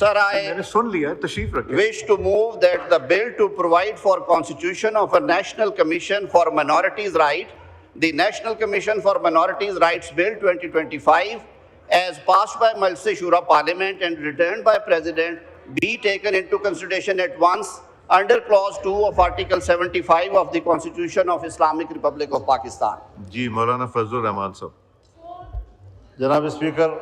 Sir, I मैंने सुन लिया, तशरीफ रखें। wish to move that the bill to provide for constitution of a National Commission for Minorities' Rights, the National Commission for Minorities' Rights Bill 2025, as passed by Majlis Shura Parliament and returned by President, be taken into consideration at once under Clause 2 of Article 75 of the Constitution of Islamic Republic of Pakistan. जी मौलाना फजलुर रहमान साहब। जनाब speaker,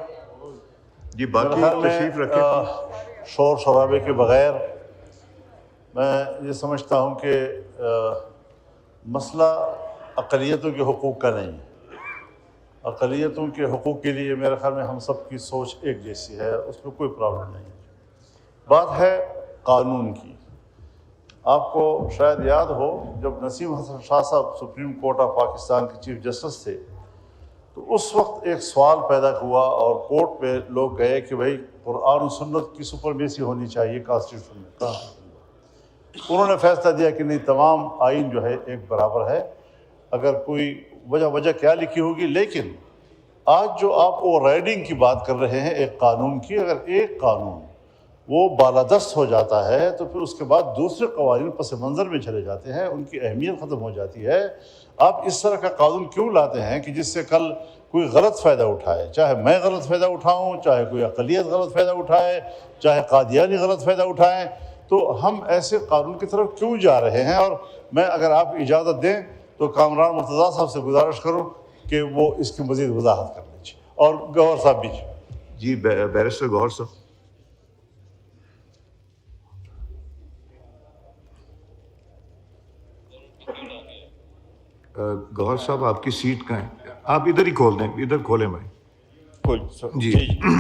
जी बाकी मेरे ख्याल में तशरीफ रखें। शोर शराबे के बगैर मैं ये समझता हूँ कि मसला अक़लियतों के हुकूक़ का नहीं है। अक़लियतों के हुकूक़ के लिए मेरे ख्याल में हम सब की सोच एक जैसी है, उसमें कोई प्रॉब्लम नहीं है। बात है कानून की। आपको शायद याद हो, जब नसीम हसन शाह साहब सुप्रीम कोर्ट ऑफ पाकिस्तान के चीफ जस्टिस थे, तो उस वक्त एक सवाल पैदा हुआ और कोर्ट में लोग गए कि भाई कुरान और सुन्नत की सुपरमेसी होनी चाहिए कॉन्स्टिट्यूशन में। कहाँ उन्होंने फैसला दिया कि नहीं, तमाम आइन जो है एक बराबर है। अगर कोई वजह क्या लिखी होगी, लेकिन आज जो आप वो राइडिंग की बात कर रहे हैं एक कानून की, अगर एक कानून वो बालादस्त हो जाता है तो फिर उसके बाद दूसरे कवानीन पस मंज़र में चले जाते हैं, उनकी अहमियत ख़त्म हो जाती है। आप इस तरह का कानून क्यों लाते हैं कि जिससे कल कोई गलत फ़ायदा उठाए, चाहे मैं गलत फ़ायदा उठाऊं, चाहे कोई अक़लियत गलत फ़ायदा उठाए, चाहे कादियानी गलत फ़ायदा उठाएं, तो हम ऐसे कानून की तरफ क्यों जा रहे हैं? और मैं अगर आप इजाज़त दें तो कामरान मुर्तज़ा साहब से गुजारिश करूँ कि वो इसकी मज़ीद वजाहत कर लीजिए, और गौहर साहब भी। जी बैरिस्टर गौहर साहब। गौहर साहब आपकी सीट कहाँ है? आप इधर ही खोल दें, इधर खोलें भाई। जी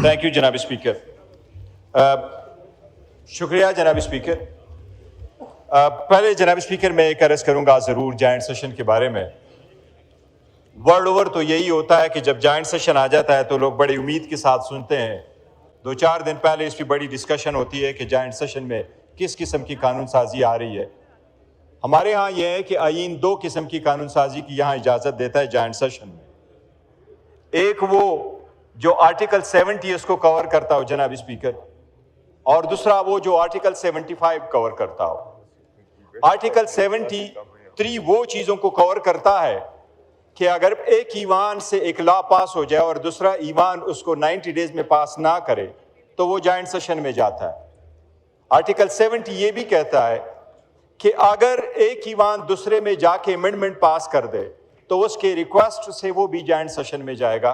थैंक यू जनाब स्पीकर। शुक्रिया जनाब स्पीकर। पहले जनाब स्पीकर मैं एक अर्ज़ करूँगा ज़रूर जॉइंट सेशन के बारे में। वर्ल्ड ओवर तो यही होता है कि जब जॉइंट सेशन आ जाता है तो लोग बड़ी उम्मीद के साथ सुनते हैं। 2-4 दिन पहले इस पर बड़ी डिस्कशन होती है कि जॉइंट सेशन में किस किस्म की कानून साजी आ रही है। हमारे यहाँ यह है कि आईन 2 किस्म की कानून साजी की यहाँ इजाज़त देता है जॉइंट सेशन में। एक वो जो आर्टिकल 70 उसको कवर करता हो जनाब स्पीकर, और दूसरा वो जो आर्टिकल 75 कवर करता हो। आर्टिकल 73 वो चीज़ों को कवर करता है कि अगर एक ईवान से एक लॉ पास हो जाए और दूसरा ईवान उसको 90 डेज में पास ना करे तो वो जॉइंट सेशन में जाता है। आर्टिकल 70 ये भी कहता है कि अगर एक ईवान दूसरे में जाके अमेंडमेंट पास कर दे तो उसके रिक्वेस्ट से वो भी जॉइंट सेशन में जाएगा।